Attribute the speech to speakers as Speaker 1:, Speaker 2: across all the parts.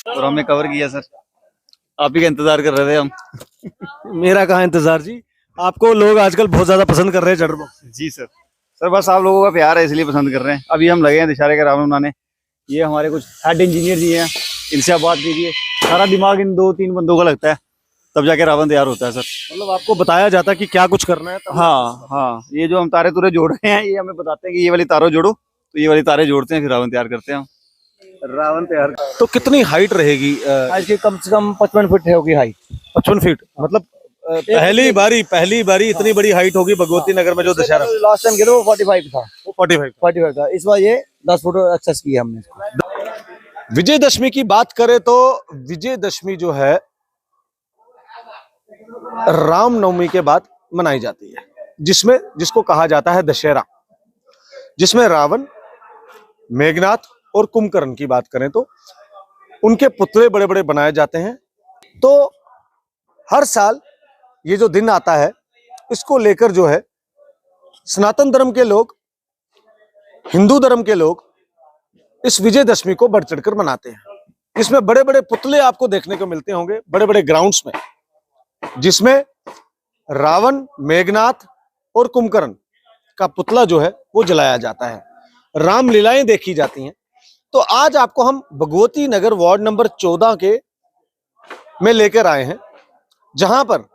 Speaker 1: और हमने कवर किया सर, आप ही का इंतजार कर रहे थे हम।
Speaker 2: मेरा कहाँ इंतजार जी, आपको लोग आजकल बहुत ज्यादा पसंद कर रहे हैं चटर बॉक्स।
Speaker 1: जी सर, सर बस आप लोगों का प्यार है इसलिए पसंद कर रहे हैं। अभी हम लगे हैं दशहरे के रावण बनाने। ये हमारे कुछ हेड इंजीनियर जी हैं, इनसे आप बात कीजिए। सारा दिमाग इन 2-3 बंदों का लगता है, तब जाके रावण तैयार होता है सर।
Speaker 2: मतलब आपको बताया जाता है कि क्या कुछ करना है, तो
Speaker 1: हाँ हाँ, ये जो हम तारे तुरे जोड़ रहे हैं, ये हमें बताते हैं कि ये वाली तारों जोड़ो, तो ये वाली तारे जोड़ते हैं, फिर रावण तैयार करते हैं हम। रावण तैयार
Speaker 2: तो कितनी हाइट रहेगी?
Speaker 3: आज की कम से कम 55 फीट होगी हाइट।
Speaker 2: 55 फीट, मतलब पहली बारी इतनी बड़ी हाइट होगी भगवती नगर में जो दशहरा।
Speaker 3: लास्ट टाइम गए थे वो 45 था।
Speaker 2: वो 45
Speaker 3: था। इस बार ये 10 फुट एक्सेस किया हमने इसको।
Speaker 2: विजयदशमी की बात करें तो विजयदशमी जो है रामनवमी के बाद मनाई जाती है, जिसको कहा जाता है दशहरा, जिसमें रावण, मेघनाथ और कुंभकर्ण की बात करें तो उनके पुतले बड़े बड़े बनाए जाते हैं। तो हर साल ये जो दिन आता है, इसको लेकर जो है सनातन धर्म के लोग, हिंदू धर्म के लोग इस विजयदशमी को बढ़ चढ़कर मनाते हैं। इसमें बड़े बड़े पुतले आपको देखने को मिलते होंगे बड़े बड़े ग्राउंड्स में, जिसमें रावण, मेघनाथ और कुंभकर्ण का पुतला जो है वो जलाया जाता है, रामलीलाएं देखी जाती हैं। तो आज आपको हम भगवती नगर वार्ड नंबर 14 के में लेकर आए हैं, जहां पर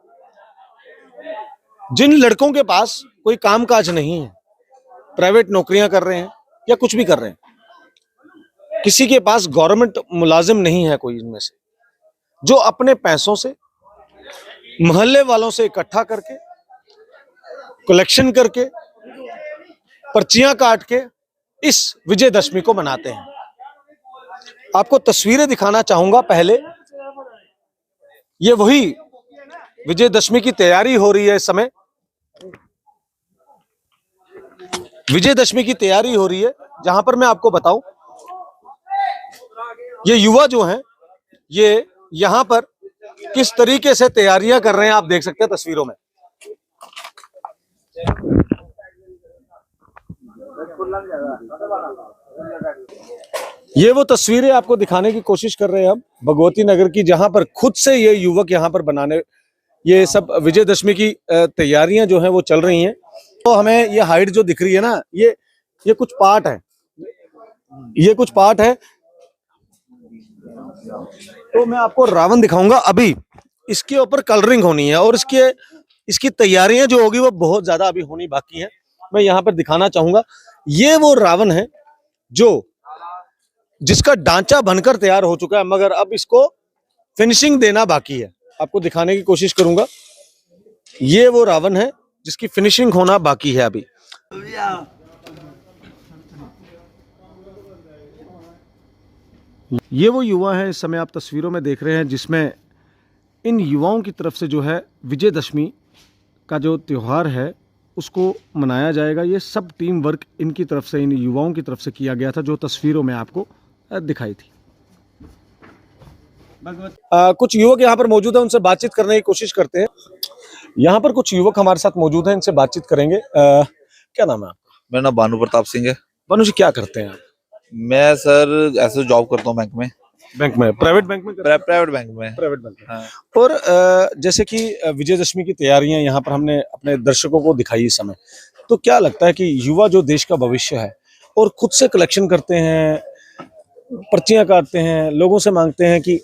Speaker 2: जिन लड़कों के पास कोई कामकाज नहीं है, प्राइवेट नौकरियां कर रहे हैं या कुछ भी कर रहे हैं, किसी के पास गवर्नमेंट मुलाजिम नहीं है कोई इनमें से, जो अपने पैसों से मोहल्ले वालों से इकट्ठा करके, कलेक्शन करके, पर्चियां काट के इस विजयदशमी को मनाते हैं। आपको तस्वीरें दिखाना चाहूंगा। पहले ये वही विजयदशमी की तैयारी हो रही है इस समय, विजयदशमी की तैयारी हो रही है, जहां पर मैं आपको बताऊं, ये युवा जो हैं ये यहां पर किस तरीके से तैयारियां कर रहे हैं आप देख सकते हैं तस्वीरों में। ये वो तस्वीरें आपको दिखाने की कोशिश कर रहे हैं हम भगवती नगर की, जहां पर खुद से ये युवक यहां पर बनाने, ये सब विजयदशमी की तैयारियां जो हैं वो चल रही हैं। तो हमें ये हाइट जो दिख रही है ना, ये कुछ पार्ट है, ये कुछ पार्ट है। तो मैं आपको रावण दिखाऊंगा। अभी इसके ऊपर कलरिंग होनी है और इसकी तैयारियां जो होगी वो बहुत ज्यादा अभी होनी बाकी है। मैं यहां पर दिखाना चाहूंगा, ये वो रावण है जिसका ढांचा बनकर तैयार हो चुका है, मगर अब इसको फिनिशिंग देना बाकी है। आपको दिखाने की कोशिश करूंगा। ये वो रावण है जिसकी फिनिशिंग होना बाकी है अभी। ये वो युवा है इस समय आप तस्वीरों में देख रहे हैं, जिसमें इन युवाओं की तरफ से जो है विजयदशमी का जो त्योहार है उसको मनाया जाएगा। ये सब टीम वर्क इनकी तरफ से, इन युवाओं की तरफ से किया गया था, जो तस्वीरों में आपको दिखाई थी। कुछ युवक यहाँ पर मौजूद है, उनसे बातचीत करने की कोशिश करते हैं। यहाँ पर कुछ युवक हमारे साथ मौजूद हैं, इनसे बातचीत करेंगे। क्या नाम है आपका?
Speaker 4: मेरा नाम भानु प्रताप सिंह है।
Speaker 2: भानु जी, क्या करते हैं आप?
Speaker 4: मैं सर ऐसे जॉब करता हूँ बैंक में।
Speaker 2: प्राइवेट बैंक में?
Speaker 4: प्राइवेट बैंक में।
Speaker 2: प्राइवेट बैंक में।
Speaker 4: हाँ।
Speaker 2: और जैसे कि विजयदशमी की तैयारियां यहाँ पर हमने अपने दर्शकों को दिखाई इस समय, तो क्या लगता है कि युवा जो देश का भविष्य है और खुद से कलेक्शन करते हैं, पर्चियां काटते हैं, लोगों से मांगते हैं कि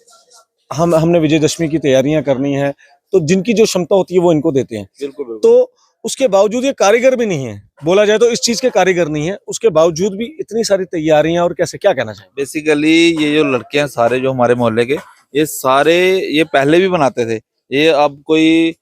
Speaker 2: हमने विजयदशमी की तैयारियां करनी है, तो जिनकी जो क्षमता होती है वो इनको देते हैं।
Speaker 4: बिल्कुल।
Speaker 2: तो उसके बावजूद ये कारीगर भी नहीं है, बोला जाए तो इस चीज के कारीगर नहीं है, उसके बावजूद भी इतनी सारी तैयारियां, और कैसे, क्या कहना चाहिए?
Speaker 4: बेसिकली ये जो लड़के हैं सारे जो हमारे मोहल्ले के, ये सारे ये पहले भी बनाते थे। ये अब कोई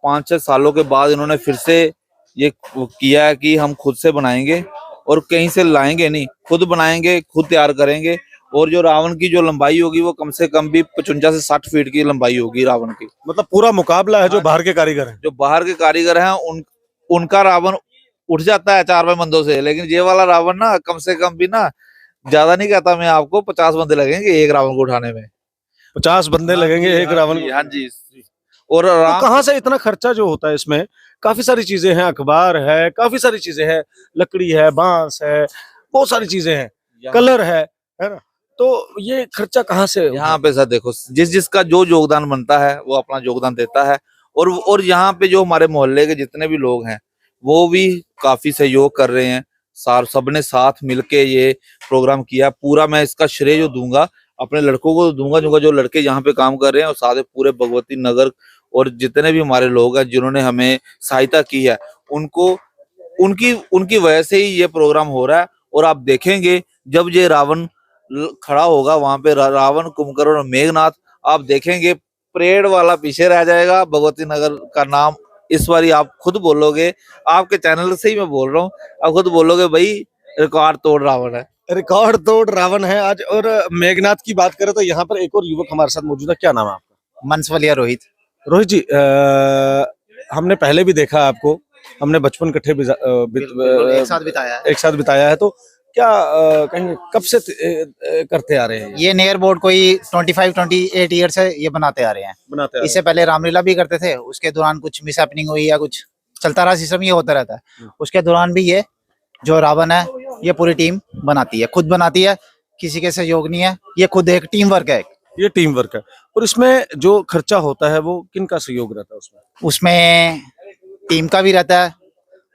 Speaker 4: 5-6 सालों के बाद इन्होंने फिर से ये किया है कि हम खुद से बनाएंगे और कहीं से लाएंगे नहीं, खुद बनाएंगे, खुद तैयार करेंगे। और जो रावण की जो लंबाई होगी वो कम से कम भी 55 से 60 फीट की लंबाई होगी रावण की।
Speaker 2: मतलब पूरा मुकाबला है जो बाहर के कारीगर हैं।
Speaker 4: जो बाहर के कारीगर हैं उनका रावण उठ जाता है 4-5 बंदों से, लेकिन ये वाला रावण ना कम से कम भी ना, ज्यादा नहीं कहता मैं आपको, 50 बंदे लगेंगे एक रावण को उठाने में।
Speaker 2: 50 बंदे लगेंगे एक रावण को?
Speaker 4: हाँ जी। और
Speaker 2: तो कहाँ से इतना खर्चा जो होता है इसमें? काफी सारी चीजें हैं, अखबार है, काफी सारी चीजें हैं, लकड़ी है, बांस है, बहुत सारी चीजें हैं। कलर है ना? तो ये खर्चा कहाँ से
Speaker 4: यहाँ पे सर देखो, जिसका जो योगदान बनता है वो अपना योगदान देता है। और यहाँ पे जो हमारे मोहल्ले के जितने भी लोग हैं वो भी काफी सहयोग कर रहे हैं। सबने साथ मिलके ये प्रोग्राम किया। पूरा मैं इसका श्रेय जो दूंगा अपने लड़कों को दूंगा, जो लड़के यहाँ पे काम कर रहे हैं, और साथ पूरे भगवती नगर और जितने भी हमारे लोग हैं जिन्होंने हमें सहायता की है, उनको उनकी वजह से ही ये प्रोग्राम हो रहा है। और आप देखेंगे जब ये रावण खड़ा होगा वहां पे, रावण, कुंभकर्ण और मेघनाथ, आप देखेंगे परेड वाला पीछे रह जाएगा। भगवती नगर का नाम इस बारी आप खुद बोलोगे, आपके चैनल से ही मैं बोल रहा हूँ, आप खुद बोलोगे भाई रिकॉर्ड तोड़ रावण है।
Speaker 2: रिकॉर्ड तोड़ रावण है आज। और मेघनाथ की बात करें तो यहाँ पर एक और युवक हमारे साथ मौजूद है। क्या नाम है आपका?
Speaker 3: मनसवलिया रोहित।
Speaker 2: रोहित जी, हमने पहले भी देखा आपको, हमने बचपन इकट्ठे
Speaker 3: एक साथ
Speaker 2: बिताया है। तो क्या कहेंगे कब से करते आ रहे हैं?
Speaker 3: ये नेयर बोर्ड कोई 25-28 ईयर से ये बनाते आ रहे हैं। इससे पहले रामलीला भी करते थे, उसके दौरान कुछ मिस हैपनिंग हुई या कुछ चलता रहा सिस्टम, ये होता रहता है। उसके दौरान भी ये जो रावण है ये पूरी टीम बनाती है, खुद बनाती है, किसी के सहयोग नहीं है, ये खुद एक टीम वर्क है।
Speaker 2: ये टीम वर्क है। और इसमें जो खर्चा होता है वो किन का सहयोग रहता है उसमें?
Speaker 3: उसमें टीम का भी रहता है,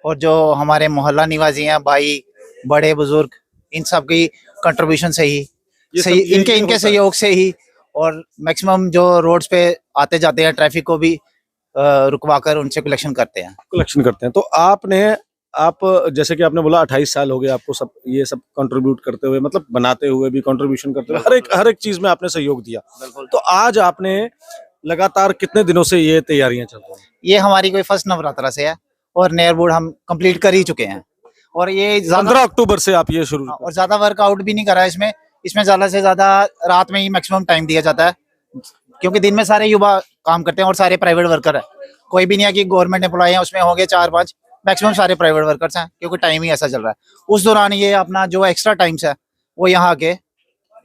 Speaker 3: और जो हमारे मोहल्ला निवासी हैं, भाई, बड़े बुजुर्ग, इन सब की कंट्रीब्यूशन से ही, इनके सहयोग से ही। और मैक्सिमम जो रोड्स पे आते जाते हैं ट्रैफिक को भी रुकवाकर उनसे कलेक्शन करते हैं।
Speaker 2: तो आप जैसे कि आपने बोला 28 साल हो गए आपको सब ये सब कंट्रीब्यूट करते हुए, मतलब बनाते हुए भी, कंट्रीब्यूशन करते हुए, हर एक चीज में आपने सहयोग दिया। तो आज आपने लगातार कितने दिनों से ये तैयारियां चल रही हैं?
Speaker 3: ये हमारी कोई फर्स्ट नवरात्रा से है, और नेयर बोर्ड हम कंप्लीट कर ही चुके हैं। और ये
Speaker 2: 15 अक्टूबर से आप ये शुरू,
Speaker 3: और ज्यादा वर्कआउट भी नहीं करा है इसमें ज्यादा से ज्यादा रात में ही मैक्सिमम टाइम दिया जाता है, क्योंकि दिन में सारे युवा काम करते हैं और सारे प्राइवेट वर्कर है। कोई भी नहीं है कि गवर्नमेंट एम्प्लॉय है उसमें होंगे 4-5, मैक्सिमम सारे प्राइवेट वर्कर्स हैं, क्योंकि टाइम ही ऐसा चल रहा है। उस दौरान ये अपना जो एक्स्ट्रा टाइम्स है वो यहाँ के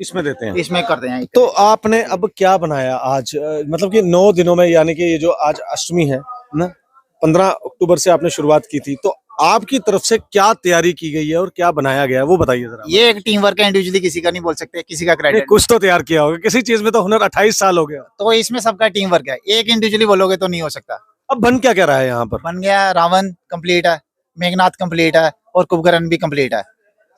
Speaker 2: इसमें देते हैं,
Speaker 3: इसमें करते हैं।
Speaker 2: तो आपने अब क्या बनाया आज, मतलब कि 9 दिनों में, यानी कि ये जो आज अष्टमी है ना, 15 अक्टूबर से आपने शुरुआत की थी, तो आपकी तरफ से क्या तैयारी की गई है और क्या बनाया गया है वो बताइए जरा।
Speaker 3: ये एक टीम वर्क है, इंडिविजुअली किसी का नहीं बोल सकते, किसी का क्रेडिट।
Speaker 2: कुछ तो तैयार किया होगा, किसी चीज में तो हुनर, 28 साल हो गया,
Speaker 3: तो इसमें सबका टीम वर्क है, एक इंडिविजुअली बोलोगे तो नहीं हो सकता।
Speaker 2: अब बन क्या रहा है यहाँ पर?
Speaker 3: बन गया, रावण कंप्लीट है, मेघनाथ कंप्लीट है, और कुंभकर्ण भी कंप्लीट है।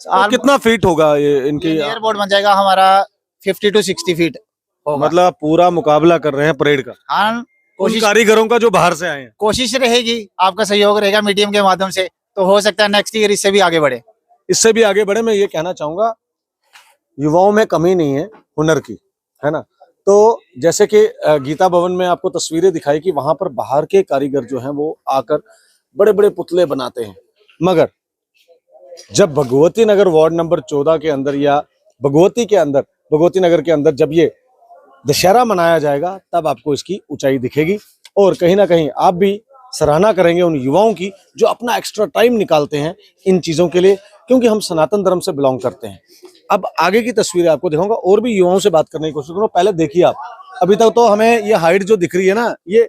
Speaker 2: तो कितना फीट होगा ये इनकी?
Speaker 3: एयरपोर्ट बन जाएगा हमारा 50 to 60 फीट होगा।
Speaker 2: मतलब पूरा मुकाबला कर रहे हैं परेड का।
Speaker 3: हाँ,
Speaker 2: कोशिश कारीगरों का जो बाहर से आए हैं,
Speaker 3: कोशिश रहेगी, आपका सहयोग रहेगा मीडियम के माध्यम से, तो हो सकता है नेक्स्ट ईयर इससे भी आगे बढ़े।
Speaker 2: इससे भी आगे बढ़े। मैं ये कहना चाहूंगा युवाओं में कमी नहीं है हुनर की, है ना। तो जैसे कि गीता भवन में आपको तस्वीरें दिखाई कि वहां पर बाहर के कारीगर जो हैं वो आकर बड़े बड़े पुतले बनाते हैं, मगर जब भगवती नगर वार्ड नंबर 14 के अंदर या भगवती नगर के अंदर जब ये दशहरा मनाया जाएगा तब आपको इसकी ऊंचाई दिखेगी। और कहीं ना कहीं आप भी सराहना करेंगे उन युवाओं की जो अपना एक्स्ट्रा टाइम निकालते हैं इन चीजों के लिए, क्योंकि हम सनातन धर्म से बिलोंग करते हैं। अब आगे की तस्वीरें आपको दिखाऊंगा और भी युवाओं से बात करने की कोशिश करूंगा। पहले देखिए आप, अभी तक तो हमें ये हाइट जो दिख रही है ना, ये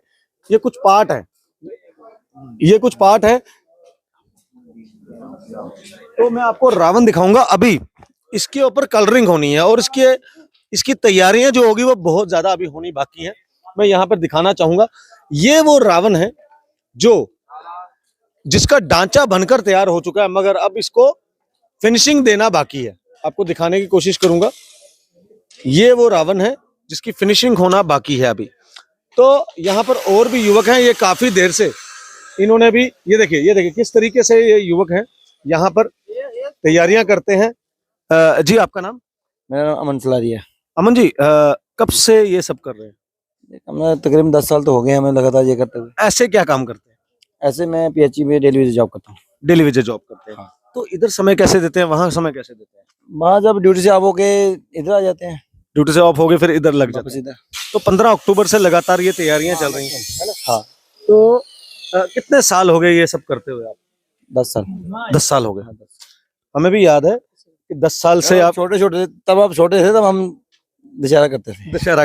Speaker 2: कुछ पार्ट है, तो मैं आपको रावण दिखाऊंगा। अभी इसके ऊपर कलरिंग होनी है और इसकी तैयारियां जो होगी वो बहुत ज्यादा अभी होनी बाकी है। मैं यहाँ पर दिखाना चाहूंगा, ये वो रावण है जिसका ढांचा बनकर तैयार हो चुका है, मगर अब इसको फिनिशिंग देना बाकी है। आपको दिखाने की कोशिश करूंगा, ये वो रावण है जिसकी फिनिशिंग होना बाकी है अभी। तो यहाँ पर और भी युवक हैं, ये काफी देर से इन्होंने भी, ये देखिए किस तरीके से ये युवक हैं यहाँ पर तैयारियां करते हैं। जी आपका नाम?
Speaker 5: मेरा नाम अमन सलारी है।
Speaker 2: अमन जी, कब से ये सब कर रहे हैं?
Speaker 5: हमें तकरीबन 10 साल तो हो गए हमें लगातार ये करते हुए।
Speaker 2: ऐसे क्या काम करते हैं?
Speaker 5: ऐसे मैं पीएचई में डेली वेज जॉब करता हूँ।
Speaker 2: डेली वेज जॉब करते हैं।
Speaker 5: हाँ।
Speaker 2: तो इधर समय कैसे देते हैं, वहाँ समय कैसे देते हैं?
Speaker 5: वहाँ जब ड्यूटी से आप होके इधर आ जाते हैं,
Speaker 2: ड्यूटी से ऑफ हो गए फिर इधर लग जाते
Speaker 5: वापस
Speaker 2: हैं।
Speaker 5: इधर।
Speaker 2: तो 15 अक्टूबर से लगातार ये तैयारियां चल रही हैं, है ना?
Speaker 5: हाँ,
Speaker 2: तो कितने साल हो गए ये सब करते हुए आप?
Speaker 5: 10 साल।
Speaker 2: 10 साल हो गए। हमें भी याद है कि 10 साल से आप
Speaker 5: छोटे छोटे थे, तब आप छोटे थे, तब हम दशहरा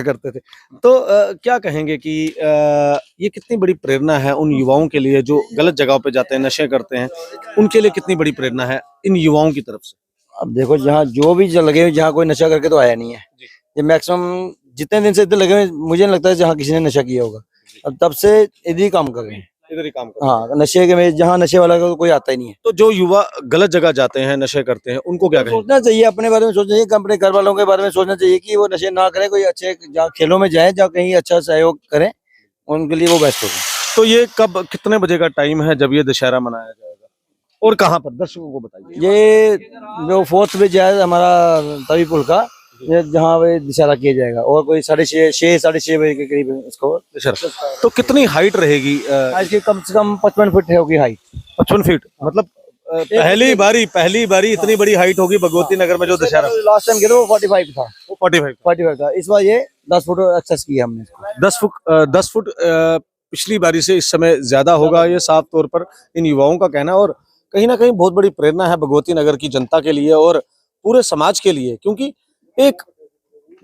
Speaker 5: करते थे।
Speaker 2: तो क्या कहेंगे कि ये कितनी बड़ी प्रेरणा है उन युवाओं के लिए जो गलत जगह पे जाते हैं, नशे करते हैं, उनके लिए कितनी बड़ी प्रेरणा है इन युवाओं की तरफ से?
Speaker 5: अब देखो जहाँ जो भी लगे हुए, जहाँ कोई नशा करके तो आया नहीं है। ये मैक्सिमम जितने दिन से इधर लगे हुए, मुझे नहीं लगता है जहाँ किसी ने नशा किया होगा। अब तब से इधर ही काम कर रहे हैं।
Speaker 2: इधर ही काम कर।
Speaker 5: हाँ, नशे के में जहाँ नशे वाला का कोई आता ही नहीं है।
Speaker 2: तो जो युवा गलत जगह जाते हैं, नशे करते हैं, उनको क्या कहें?
Speaker 5: सोचना चाहिए, अपने बारे में सोचना चाहिए, अपने घर वालों के बारे में सोचना चाहिए कि वो नशे ना करें, कोई अच्छे जहाँ खेलों में जाए, जहाँ कहीं अच्छा सहयोग करें, उनके लिए वो बेस्ट होगा।
Speaker 2: तो ये कब, कितने बजे का टाइम है जब ये दशहरा मनाया जाएगा और कहाँ पर, दर्शकों को बताइए।
Speaker 5: ये जो 4th ब्रिज है हमारा तवी पुल का, ये जहाँ पे दशहरा किया जाएगा, और कोई 6:30 बजे के करीब इसको
Speaker 2: दशहरा। तो कितनी हाइट रहेगी?
Speaker 5: आज की कम से कम 55 फीट होगी हाइट।
Speaker 2: 55 फीट, मतलब पहली बारी इतनी बड़ी हाइट होगी भगवती नगर में जो दशहरा।
Speaker 5: लास्ट टाइम गए थे वो 45 था।
Speaker 2: वो 45
Speaker 5: था। इस बार ये 10 फुट एक्सेस किया हमने इसको।
Speaker 2: 10 फुट पिछली बारी से इस समय ज्यादा होगा, ये साफ तौर पर इन युवाओं का कहना है। और कहीं ना कहीं बहुत बड़ी प्रेरणा है भगवती नगर की जनता के लिए और पूरे समाज के लिए, क्योंकि एक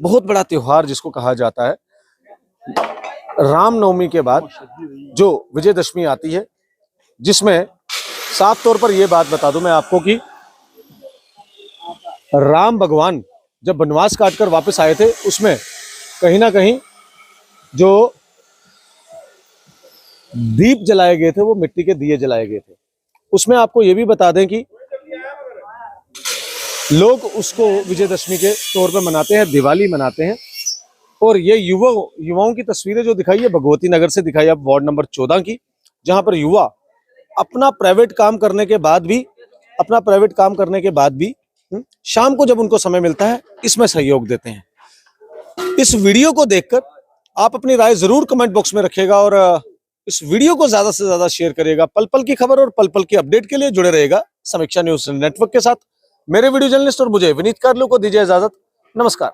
Speaker 2: बहुत बड़ा त्योहार जिसको कहा जाता है, रामनवमी के बाद जो विजयदशमी आती है, जिसमें साफ तौर पर यह बात बता दूं मैं आपको कि राम भगवान जब वनवास काटकर वापस आए थे, उसमें कहीं ना कहीं जो दीप जलाए गए थे वो मिट्टी के दिए जलाए गए थे। उसमें आपको ये भी बता दें कि लोग उसको विजयदशमी के तौर पर मनाते हैं, दिवाली मनाते हैं। और ये युवाओं की तस्वीरें जो दिखाई है भगवती नगर से दिखाई है, वार्ड नंबर 14 की, जहां पर युवा अपना प्राइवेट काम करने के बाद भी शाम को जब उनको समय मिलता है इसमें सहयोग देते हैं। इस वीडियो को देखकर आप अपनी राय जरूर कमेंट बॉक्स में रखिएगा और इस वीडियो को ज्यादा से ज्यादा शेयर करिएगा। पल पल की खबर और पल पल की अपडेट के लिए जुड़े रहेगा समीक्षा न्यूज नेटवर्क के साथ। मेरे वीडियो जर्नलिस्ट और मुझे विनीत कार्लो को दीजिए इजाजत। नमस्कार।